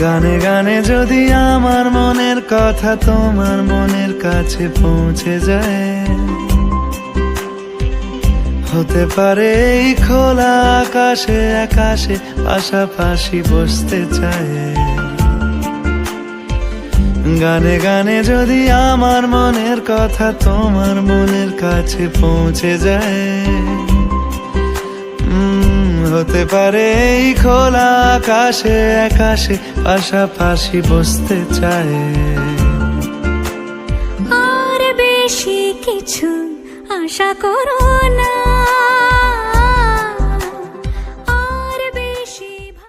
গানে গানে যদি আমার মনের কথা তোমার মনের কাছে পৌঁছে যায়, হতে পারে এই খোলা আকাশে আকাশে পাশাপাশি বসতে চায়। গানে গানে যদি আমার মনের কথা তোমার মনের কাছে পৌঁছে যায়, হতে পারে এই খোলা আকাশে আকাশে পাশাপাশি বসতে চায়। আর বেশি কিছু আশা করো না,